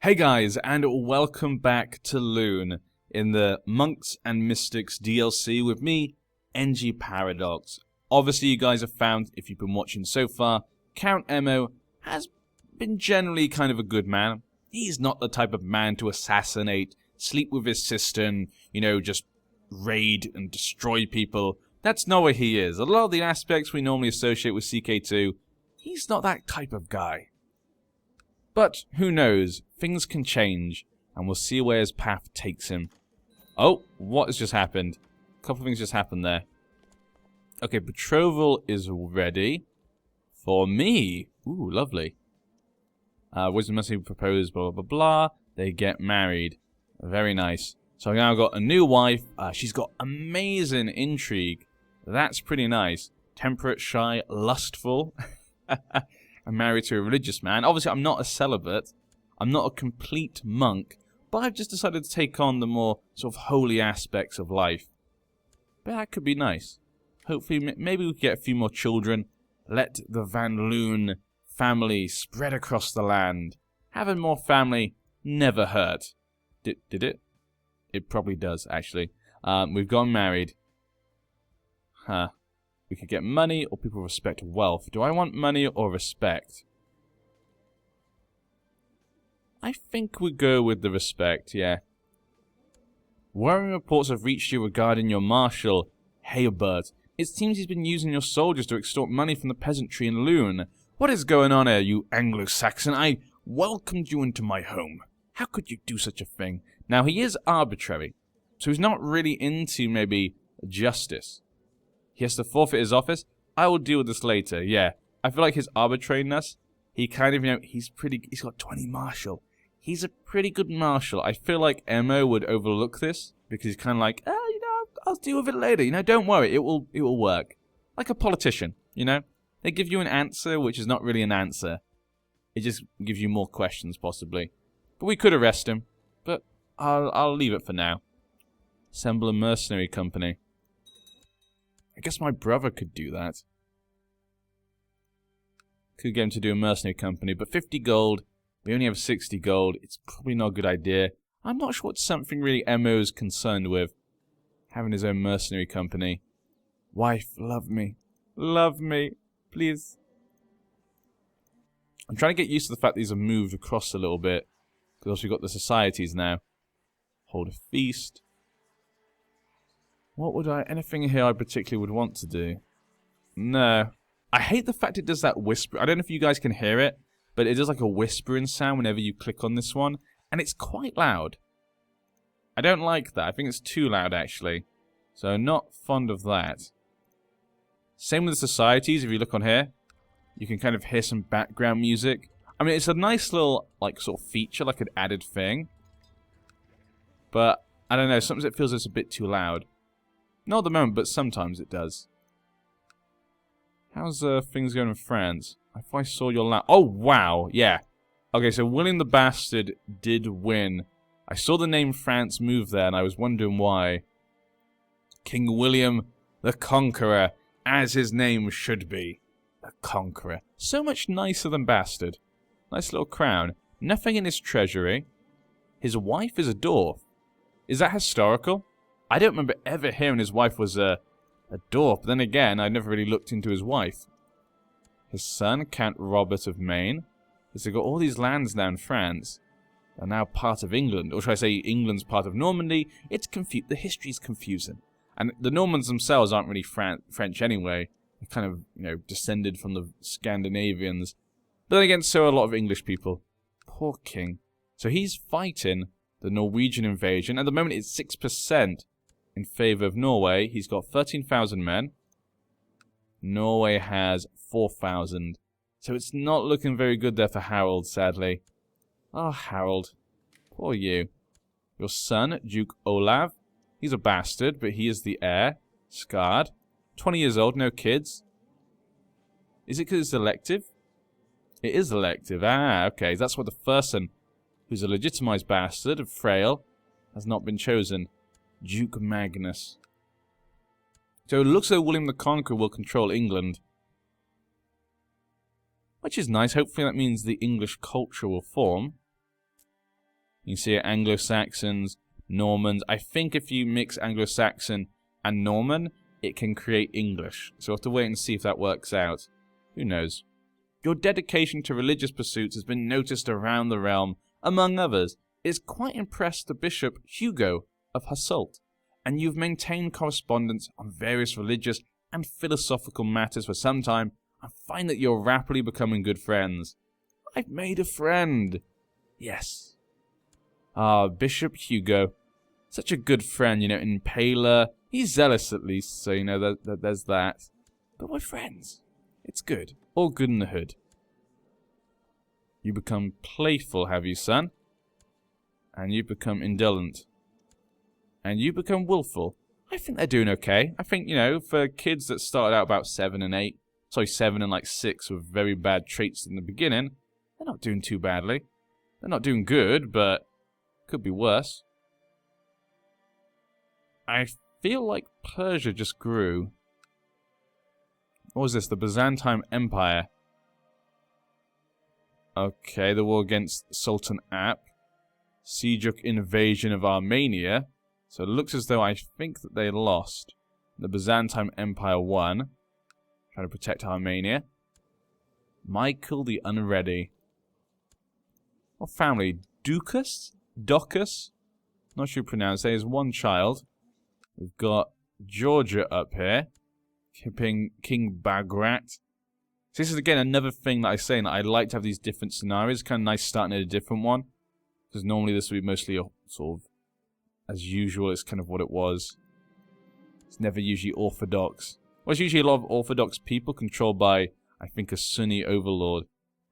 Hey guys, and welcome back to Loon in the Monks and Mystics DLC with me, NG Paradox. Obviously, you guys have found, if you've been watching so far, Count Emo has been generally kind of a good man. He's not the type of man to assassinate, sleep with his sister, and, just raid and destroy people. That's not what he is. A lot of the aspects we normally associate with CK2, he's not that type of guy. But, who knows, things can change, and we'll see where his path takes him. Oh, what has just happened? A couple of things just happened there. Okay, betrothal is ready. For me. Ooh, lovely. Wisdom must be proposed, blah, blah, blah. They get married. Very nice. So I've now got a new wife. She's got amazing intrigue. That's pretty nice. Temperate, shy, lustful. I'm married to a religious man. Obviously, I'm not a celibate. I'm not a complete monk. But I've just decided to take on the more sort of holy aspects of life. But that could be nice. Hopefully, maybe we can get a few more children. Let the Van Loon family spread across the land. Having more family never hurt. Did it? It probably does, actually. We've gone married. Huh. We could get money, or people respect wealth. Do I want money or respect? I think we go with the respect, yeah. Worrying reports have reached you regarding your marshal, Herbert. It seems he's been using your soldiers to extort money from the peasantry in Loon. What is going on here, you Anglo-Saxon? I welcomed you into my home. How could you do such a thing? Now, he is arbitrary, so he's not really into, maybe, justice. He has to forfeit his office. I will deal with this later, yeah. I feel like his arbitrariness, he kind of, he's got 20 marshal. He's a pretty good marshal. I feel like Emo would overlook this, because he's kind of like, I'll deal with it later. Don't worry, it will work. Like a politician, They give you an answer, which is not really an answer. It just gives you more questions, possibly. But we could arrest him, but I'll leave it for now. Assemble a mercenary company. I guess my brother could do that. Could get him to do a mercenary company, but 50 gold, we only have 60 gold, it's probably not a good idea. I'm not sure it's something really Emo's concerned with. Having his own mercenary company. Wife, love me. Love me, please. I'm trying to get used to the fact that these have moved across a little bit. Because also we've got the societies now. Hold a feast. What would anything here I particularly would want to do? No. I hate the fact it does that whisper. I don't know if you guys can hear it, but it does like a whispering sound whenever you click on this one. And it's quite loud. I don't like that. I think it's too loud, actually. So, not fond of that. Same with the societies. If you look on here, you can kind of hear some background music. I mean, it's a nice little, like, sort of feature, like an added thing. But, I don't know. Sometimes it feels it's a bit too loud. Not at the moment, but sometimes it does. How's things going in France? If I saw your land... Oh, wow. Yeah. Okay, so William the Bastard did win. I saw the name France move there, and I was wondering why. King William the Conqueror, as his name should be. The Conqueror. So much nicer than Bastard. Nice little crown. Nothing in his treasury. His wife is a dwarf. Is that historical? I don't remember ever hearing his wife was a dwarf, but then again, I never really looked into his wife. His son, Count Robert of Maine, has got all these lands now in France. They're now part of England, or should I say England's part of Normandy. The history's confusing. And the Normans themselves aren't really French anyway. They're kind of, descended from the Scandinavians. But then again, so are a lot of English people. Poor king. So he's fighting the Norwegian invasion. At the moment, it's 6%. In favour of Norway. He's got 13,000 men. Norway has 4,000. So it's not looking very good there for Harold, sadly. Oh, Harold. Poor you. Your son, Duke Olav. He's a bastard, but he is the heir. Scarred. 20 years old, no kids. Is it because it's elective? It is elective. Ah, okay. That's what the first son, who's a legitimized bastard of Frail, has not been chosen. Duke Magnus. So it looks like William the Conqueror will control England. Which is nice. Hopefully that means the English culture will form. You can see it, Anglo-Saxons, Normans. I think if you mix Anglo-Saxon and Norman, it can create English. So we'll have to wait and see if that works out. Who knows? Your dedication to religious pursuits has been noticed around the realm. Among others, it has quite impressed the Bishop Hugo of Hasselt, and you've maintained correspondence on various religious and philosophical matters for some time. I find that you're rapidly becoming good friends. I've made a friend. Yes. Ah, Bishop Hugo. Such a good friend, you know, Impaler. He's zealous at least, so you know, there's that. But we're friends. It's good. All good in the hood. You become playful, have you, son? And you become indolent. And you become willful. I think they're doing okay. I think, you know, for kids that started out about 7 and 8, sorry, 7 and like 6 with very bad traits in the beginning, they're not doing too badly. They're not doing good, but could be worse. I feel like Persia just grew. What was this? The Byzantine Empire. Okay, the war against Sultan Ap. Seljuk invasion of Armenia. So it looks as though I think that they lost. The Byzantine Empire won. Trying to protect Armenia. Michael the Unready. What family? Ducas? Docus? Not sure you pronounce it. There's one child. We've got Georgia up here. King Bagrat. So this is again another thing that I say, that I like to have these different scenarios. Kind of nice starting at a different one. Because normally this would be mostly a, sort of, as usual, it's kind of what it was. It's never usually orthodox. Well, it's usually a lot of orthodox people controlled by, I think, a Sunni overlord.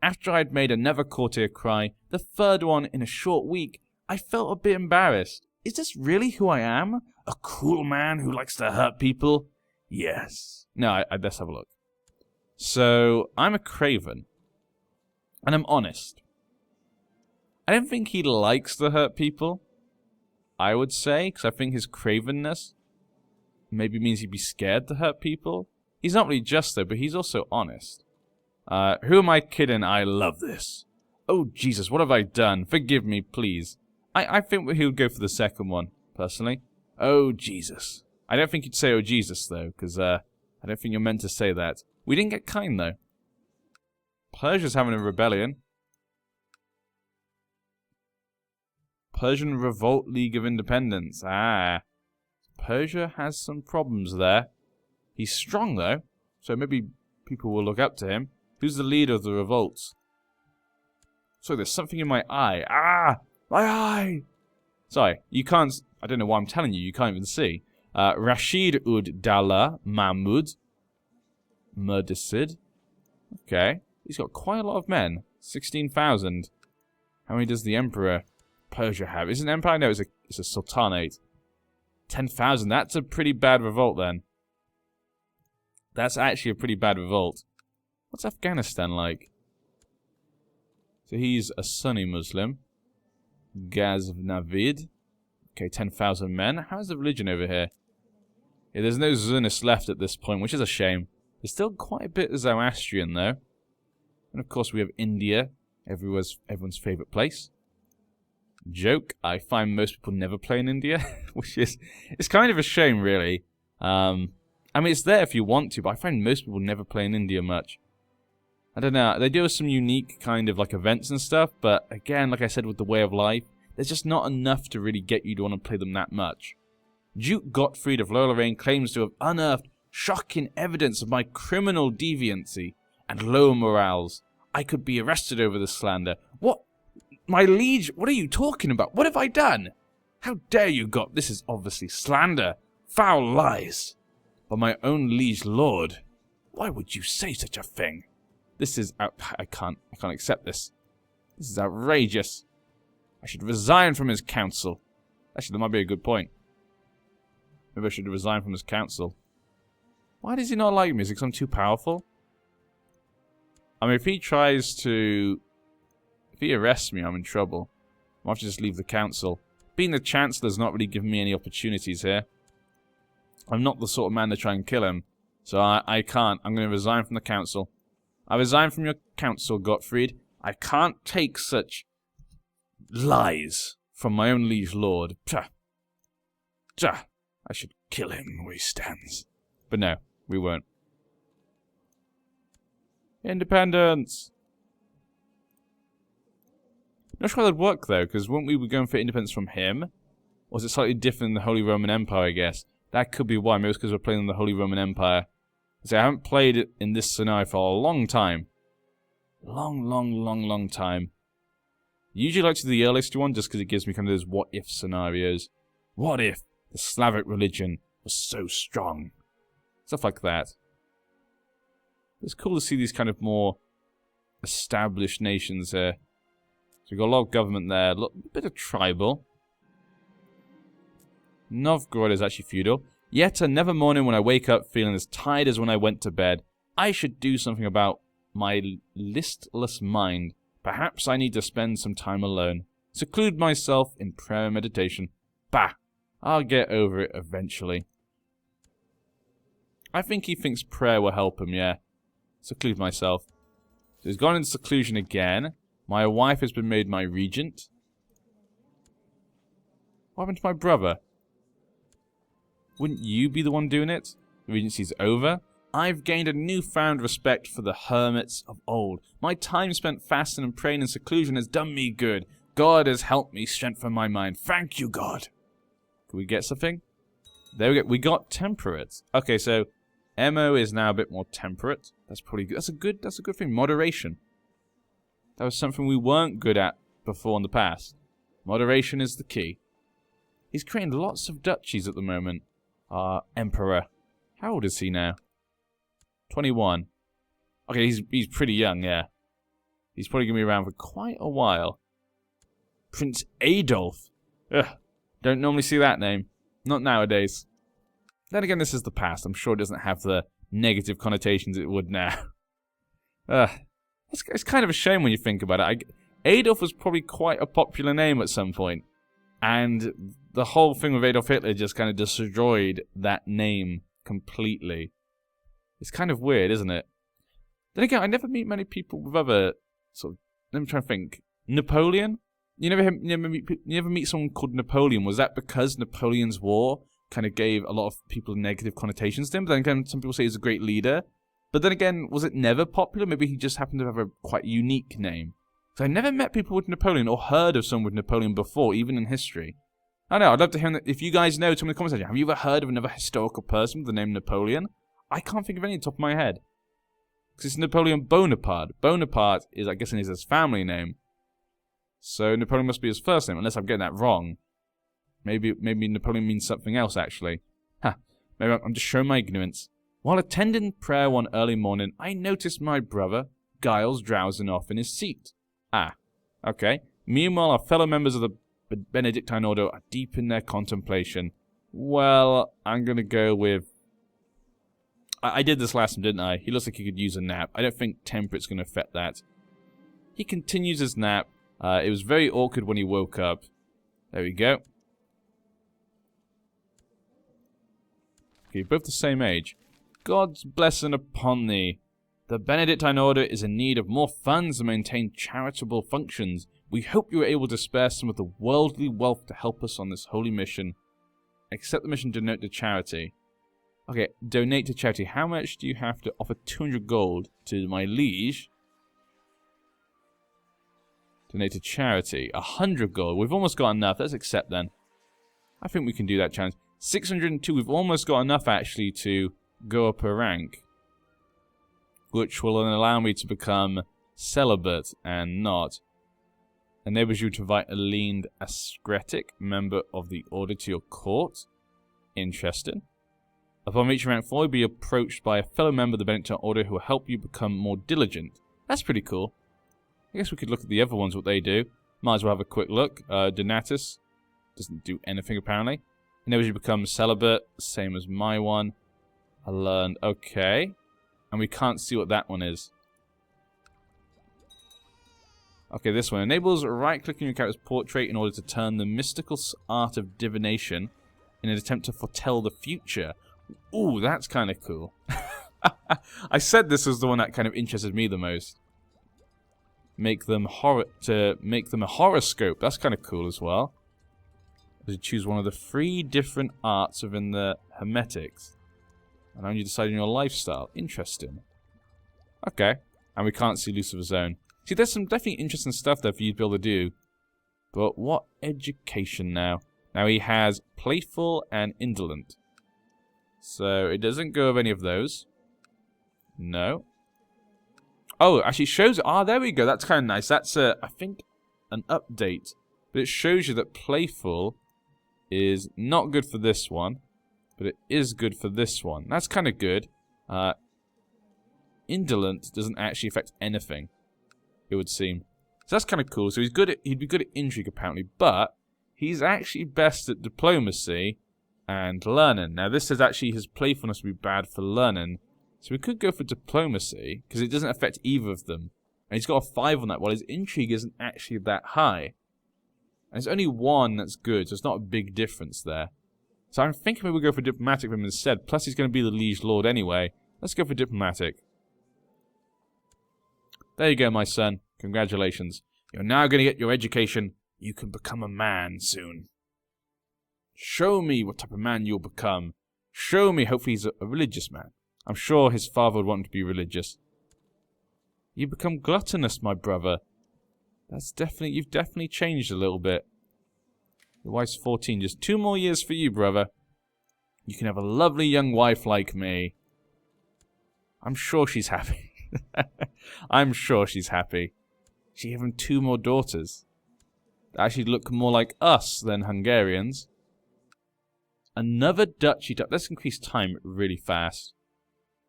After I'd made another courtier cry, the third one in a short week, I felt a bit embarrassed. Is this really who I am? A cruel man who likes to hurt people? Yes. No, let's have a look. So, I'm a craven. And I'm honest. I don't think he likes to hurt people, I would say, because I think his cravenness maybe means he'd be scared to hurt people. He's not really just, though, but he's also honest. Who am I kidding? I love this. Oh, Jesus, what have I done? Forgive me, please. I think he would go for the second one, personally. Oh, Jesus. I don't think you'd say, oh, Jesus, though, because I don't think you're meant to say that. We didn't get kind, though. Persia's having a rebellion. Persian Revolt League of Independence. Ah. Persia has some problems there. He's strong, though, so maybe people will look up to him. Who's the leader of the revolts? So there's something in my eye. Ah! My eye! Sorry, you can't... I don't know why I'm telling you. You can't even see. Rashid ud Dala Mahmud. Murdesid. Okay. He's got quite a lot of men. 16,000. How many does the Emperor Persia have? Is it an empire? No, it's a sultanate. 10,000. That's a pretty bad revolt, then. That's actually a pretty bad revolt. What's Afghanistan like? So he's a Sunni Muslim. Ghaznavid. Okay, 10,000 men. How's the religion over here? Yeah, there's no Zunists left at this point, which is a shame. There's still quite a bit of Zoroastrian, though. And of course we have India, everyone's favourite place. Joke, I find most people never play in India, which is... It's kind of a shame, really. I mean, it's there if you want to, but I find most people never play in India much. I don't know, they do some unique kind of like events and stuff, but again, like I said with the way of life, there's just not enough to really get you to want to play them that much. Duke Gottfried of Low-Lorraine claims to have unearthed shocking evidence of my criminal deviancy and low morals. I could be arrested over this slander. What? My liege, what are you talking about? What have I done? How dare you, This is obviously slander. Foul lies. But my own liege lord, why would you say such a thing? This is I can't accept this. This is outrageous. I should resign from his council. Actually, that might be a good point. Maybe I should resign from his council. Why does he not like me? Is it because I'm too powerful? I mean, if he tries to... If he arrests me, I'm in trouble. I'll have to just leave the council. Being the Chancellor's not really giving me any opportunities here. I'm not the sort of man to try and kill him. So I can't. I'm going to resign from the council. I resign from your council, Gottfried. I can't take such lies from my own liege lord. Psha. Psha. I should kill him where he stands. But no, we won't. Independence! Not sure how that'd work, though, because weren't we going for independence from him? Or was it slightly different in the Holy Roman Empire, I guess? That could be why. Maybe it's because we're playing in the Holy Roman Empire. So I haven't played it in this scenario for a long time. Long time. Usually like to do the earliest one, just because it gives me kind of those what-if scenarios. What if the Slavic religion was so strong? Stuff like that. It's cool to see these kind of more established nations here. So we've got a lot of government there, a bit of tribal. Novgorod is actually feudal. Yet another morning when I wake up feeling as tired as when I went to bed. I should do something about my listless mind. Perhaps I need to spend some time alone. Seclude myself in prayer and meditation. Bah! I'll get over it eventually. I think he thinks prayer will help him, yeah. Seclude myself. So he's gone into seclusion again. My wife has been made my regent. What happened to my brother? Wouldn't you be the one doing it? The regency's over. I've gained a newfound respect for the hermits of old. My time spent fasting and praying in seclusion has done me good. God has helped me strengthen my mind. Thank you, God. Can we get something? There we go. We got temperate. Okay, so MO is now a bit more temperate. That's probably good. That's a good thing. Moderation. That was something we weren't good at before in the past. Moderation is the key. He's creating lots of duchies at the moment. Emperor. How old is he now? 21. Okay, he's pretty young, yeah. He's probably going to be around for quite a while. Prince Adolf. Ugh. Don't normally see that name. Not nowadays. Then again, this is the past. I'm sure it doesn't have the negative connotations it would now. It's kind of a shame when you think about it. Adolf was probably quite a popular name at some point. And the whole thing with Adolf Hitler just kind of destroyed that name completely. It's kind of weird, isn't it? Then again, I never meet many people with other sort of... Let me try and think. Napoleon? You never meet someone called Napoleon. Was that because Napoleon's war kind of gave a lot of people negative connotations to him? But then again, some people say he's a great leader. But then again, was it never popular? Maybe he just happened to have a quite unique name. So I never met people with Napoleon or heard of someone with Napoleon before, even in history. I know, I'd love to hear if you guys know, tell me in the comments section, have you ever heard of another historical person with the name Napoleon? I can't think of any on the top of my head. Because it's Napoleon Bonaparte. Bonaparte is, I guess, his family name. So Napoleon must be his first name, unless I'm getting that wrong. Maybe Napoleon means something else, actually. Maybe I'm just showing my ignorance. While attending prayer one early morning, I noticed my brother, Giles, drowsing off in his seat. Okay. Meanwhile, our fellow members of the Benedictine Order are deep in their contemplation. Well, I'm going to go with... I did this last time, didn't I? He looks like he could use a nap. I don't think temperate's going to affect that. He continues his nap. It was very awkward when he woke up. There we go. Okay, both the same age. God's blessing upon thee. The Benedictine Order is in need of more funds to maintain charitable functions. We hope you are able to spare some of the worldly wealth to help us on this holy mission. Accept the mission to donate to charity. Okay, donate to charity. How much do you have to offer? 200 gold to my liege. Donate to charity. 100 gold. We've almost got enough. Let's accept then. I think we can do that challenge. 602. We've almost got enough actually to go up a rank. Which will then allow me to become celibate and not. Enables you to invite a leaned ascetic member of the order to your court. Interesting. Upon reaching rank 4, you'll be approached by a fellow member of the Benedictine Order who will help you become more diligent. That's pretty cool. I guess we could look at the other ones, what they do. Might as well have a quick look. Donatus doesn't do anything apparently. Enables you to become celibate, same as my one. I learned, okay. And we can't see what that one is. Okay, this one. Enables right-clicking your character's portrait in order to turn the mystical art of divination in an attempt to foretell the future. Ooh, that's kind of cool. I said this was the one that kind of interested me the most. Make them a horoscope. That's kind of cool as well. You choose one of the 3 different arts within the Hermetics. And now you decide on your lifestyle. Interesting. Okay. And we can't see Lucifer's Zone. See, there's some definitely interesting stuff there for you to be able to do. But what education now? Now he has playful and indolent. So it doesn't go of any of those. No. Oh, it actually shows... Ah, there we go. That's kind of nice. That's, I think, an update. But it shows you that playful is not good for this one. But it is good for this one. That's kind of good. Indolent doesn't actually affect anything, it would seem. So that's kind of cool. So he'd be good at intrigue, apparently. But he's actually best at diplomacy and learning. Now, this says actually his playfulness would be bad for learning. So we could go for diplomacy, because it doesn't affect either of them. And he's got a 5 on that, while his intrigue isn't actually that high. And it's only 1 that's good, so it's not a big difference there. So I'm thinking maybe we'll go for diplomatic with him instead. Plus he's going to be the liege lord anyway. Let's go for diplomatic. There you go, my son. Congratulations. You're now going to get your education. You can become a man soon. Show me what type of man you'll become. Show me, hopefully he's a religious man. I'm sure his father would want him to be religious. You become gluttonous, my brother. You've definitely changed a little bit. Your wife's 14. Just 2 more years for you, brother. You can have a lovely young wife like me. I'm sure she's happy. I'm sure she's happy. She gave him 2 more daughters. They actually look more like us than Hungarians. Another duchy title. Let's increase time really fast.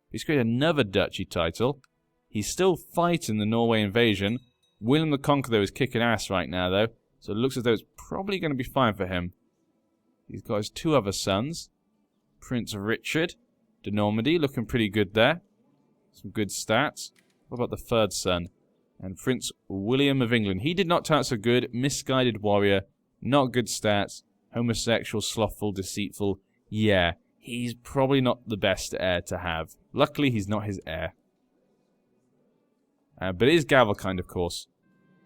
He's created another duchy title. He's still fighting the Norway invasion. William the Conqueror is kicking ass right now, though. So it looks as though it's probably going to be fine for him. He's got his 2 other sons. Prince Richard de Normandy, looking pretty good there. Some good stats. What about the 3rd son? And Prince William of England. He did not turn out so good. Misguided warrior. Not good stats. Homosexual, slothful, deceitful. Yeah, he's probably not the best heir to have. Luckily, he's not his heir. But it is Gavelkind, of course.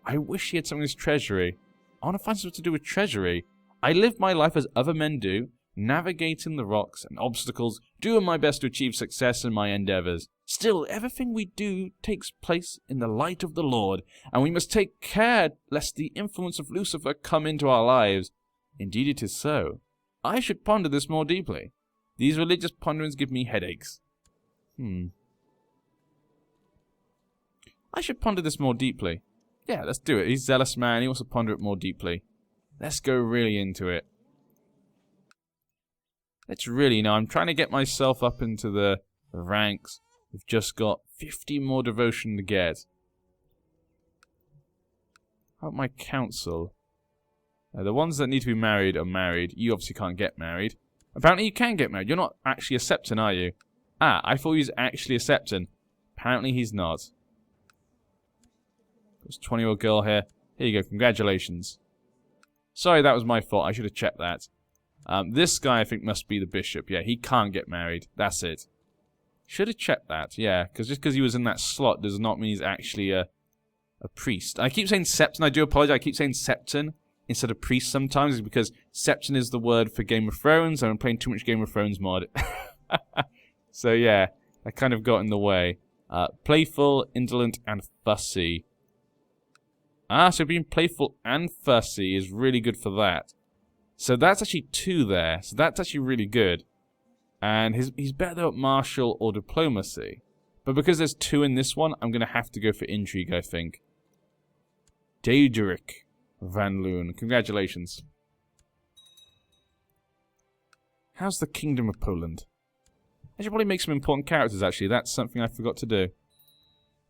I wish he had something in his treasury. I want to find something to do with treasury. I live my life as other men do, navigating the rocks and obstacles, doing my best to achieve success in my endeavors. Still, everything we do takes place in the light of the Lord, and we must take care lest the influence of Lucifer come into our lives. Indeed it is so. I should ponder this more deeply. These religious ponderings give me headaches. I should ponder this more deeply. Yeah, let's do it. He's a zealous man. He wants to ponder it more deeply. Let's go really into it. Let's really, I'm trying to get myself up into the ranks. We've just got 50 more devotion to get. How about my council? The ones that need to be married are married. You obviously can't get married. Apparently you can get married. You're not actually a septon, are you? Ah, I thought he was actually a septon. Apparently he's not. There's a 20-year-old girl here. Here you go, congratulations. Sorry, that was my fault. I should have checked that. This guy, I think, must be the bishop. Yeah, he can't get married. That's it. Should have checked that, yeah. Because just because he was in that slot does not mean he's actually a priest. I keep saying septon. I do apologize. I keep saying septon instead of priest sometimes because septon is the word for Game of Thrones, and I'm playing too much Game of Thrones mod. So, yeah, I kind of got in the way. Playful, indolent, and fussy. Ah, so being playful and fussy is really good for that. So that's actually 2 there. So that's actually really good. And he's better at martial or diplomacy. But because there's 2 in this one, I'm going to have to go for intrigue, I think. Daedric Van Loon. Congratulations. How's the Kingdom of Poland? I should probably make some important characters, actually. That's something I forgot to do.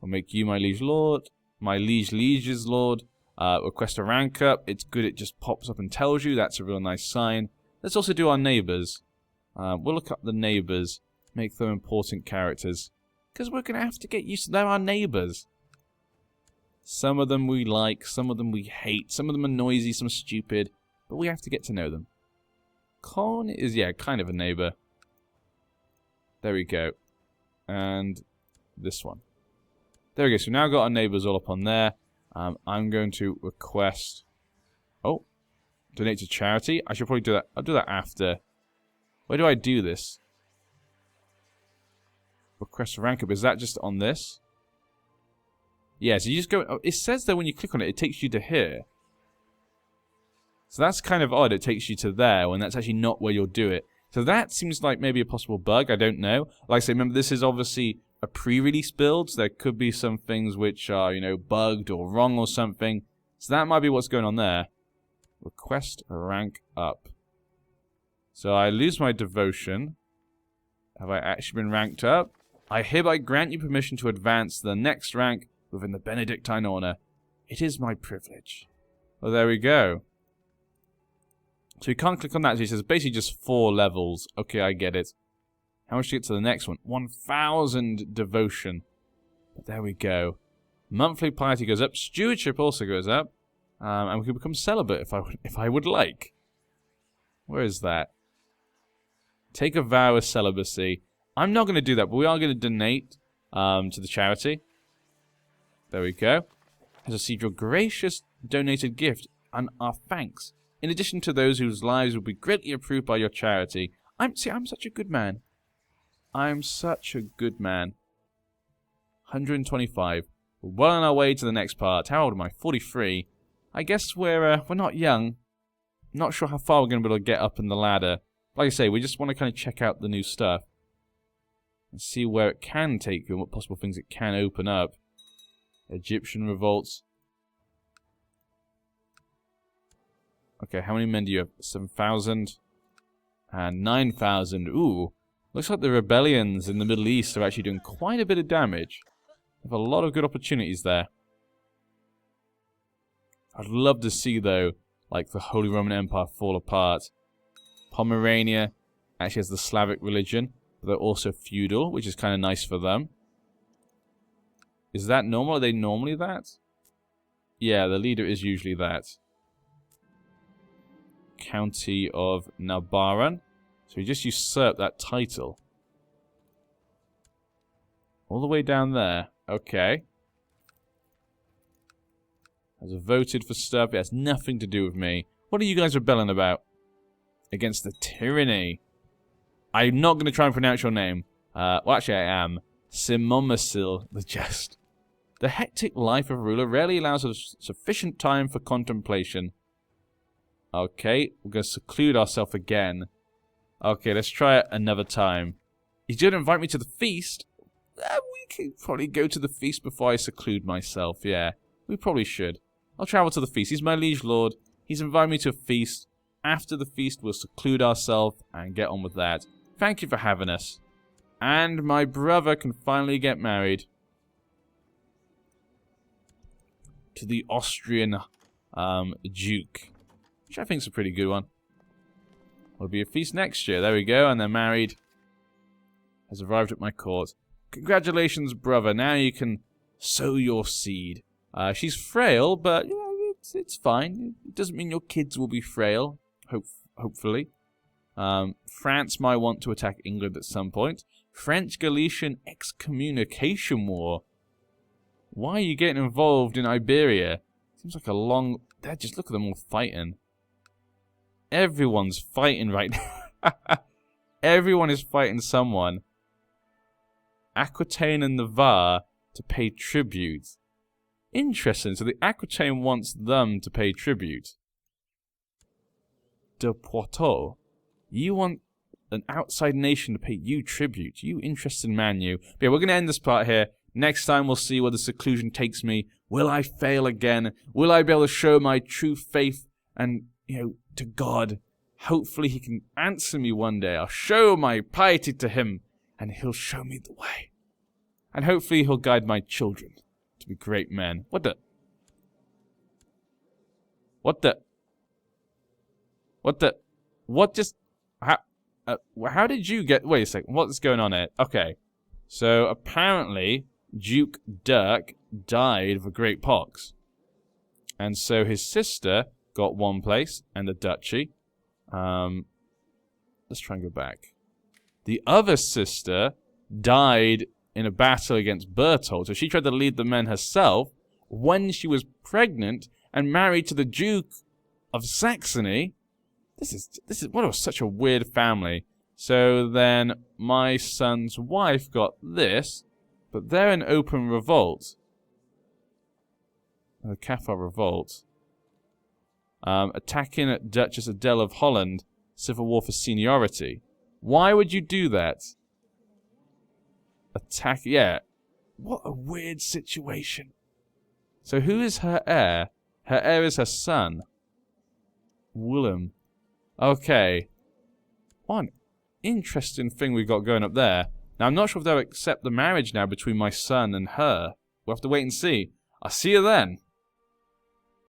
I'll make you my liege lord. My liege's lord. Request a rank up. It's good, it just pops up and tells you. That's a real nice sign. Let's also do our neighbours. We'll look up the neighbours. Make them important characters. Because we're going to have to get used to them. They're our neighbours. Some of them we like. Some of them we hate. Some of them are noisy. Some are stupid. But we have to get to know them. Con is, yeah, kind of a neighbour. There we go. And this one. There we go. So we've now got our neighbours all up on there. I'm going to request... Oh. Donate to charity. I should probably do that. I'll do that after. Where do I do this? Request rank up. Is that just on this? Yeah, so you just go... Oh, it says that when you click on it, it takes you to here. So that's kind of odd. It takes you to there when that's actually not where you'll do it. So that seems like maybe a possible bug. I don't know. Like I say, remember, this is obviously a pre-release build. So there could be some things which are, you know, bugged or wrong or something. So that might be what's going on there. Request rank up. So I lose my devotion. Have I actually been ranked up? I hereby grant you permission to advance to the next rank within the Benedictine Order. It is my privilege. Well, there we go. So you can't click on that. So it says basically just 4 levels. Okay, I get it. How much to get to the next one? 1,000 devotion. But there we go. Monthly piety goes up. Stewardship also goes up. And we can become celibate if I would like. Where is that? Take a vow of celibacy. I'm not going to do that, but we are going to donate to the charity. There we go. Has received your gracious donated gift and our thanks. In addition to those whose lives will be greatly improved by your charity. I'm such a good man. I'm such a good man. 125. We're well on our way to the next part. How old am I? 43. I guess we're not young. Not sure how far we're going to be able to get up in the ladder. Like I say, we just want to kind of check out the new stuff. And see where it can take you and what possible things it can open up. Egyptian revolts. Okay, how many men do you have? 7,000. And 9,000. Ooh. Looks like the rebellions in the Middle East are actually doing quite a bit of damage. They have a lot of good opportunities there. I'd love to see, though, like the Holy Roman Empire fall apart. Pomerania actually has the Slavic religion, but they're also feudal, which is kind of nice for them. Is that normal? Are they normally that? Yeah, the leader is usually that. County of Nabaran. So we just usurped that title. All the way down there. Okay. Has voted for stuff. It has nothing to do with me. What are you guys rebelling about? Against the tyranny. I'm not going to try and pronounce your name. Well, actually I am. Simomasil the Just. The hectic life of a ruler rarely allows us sufficient time for contemplation. Okay, we're going to seclude ourselves again. Okay, let's try it another time. He's going to invite me to the feast. We could probably go to the feast before I seclude myself, yeah. We probably should. I'll travel to the feast. He's my liege lord. He's invited me to a feast. After the feast, we'll seclude ourselves and get on with that. Thank you for having us. And my brother can finally get married. To the Austrian Duke. Which I think is a pretty good one. Will be a feast next year. There we go. And they're married. Has arrived at my court. Congratulations, brother. Now you can sow your seed. She's frail, but you know, it's fine. It doesn't mean your kids will be frail. Hopefully. France might want to attack England at some point. French-Galician excommunication war. Why are you getting involved in Iberia? Seems like a long... Just look at them all fighting. Everyone's fighting right now. Everyone is fighting someone. Aquitaine and Navarre to pay tribute. Interesting. So the Aquitaine wants them to pay tribute. De Poitou. You want an outside nation to pay you tribute. You interesting man, you. But yeah, we're going to end this part here. Next time we'll see where the seclusion takes me. Will I fail again? Will I be able to show my true faith and, you know, to God? Hopefully he can answer me one day. I'll show my piety to him and he'll show me the way. And hopefully he'll guide my children to be great men. What the? What the? What the? What just... How did you get... Wait a second. What's going on here? Okay. So, apparently, Duke Dirk died of a great pox. And so his sister got one place and the duchy. Let's try and go back. The other sister died in a battle against Berthold. So she tried to lead the men herself when she was pregnant and married to the Duke of Saxony. This is what was such a weird family. So then my son's wife got this, but they're in open revolt. The Cathar revolt. Attacking Duchess Adele of Holland. Civil war for seniority. Why would you do that? Attack, yeah. What a weird situation. So who is her heir? Her heir is her son. Willem. Okay. What an interesting thing we've got going up there. Now, I'm not sure if they'll accept the marriage now between my son and her. We'll have to wait and see. I'll see you then.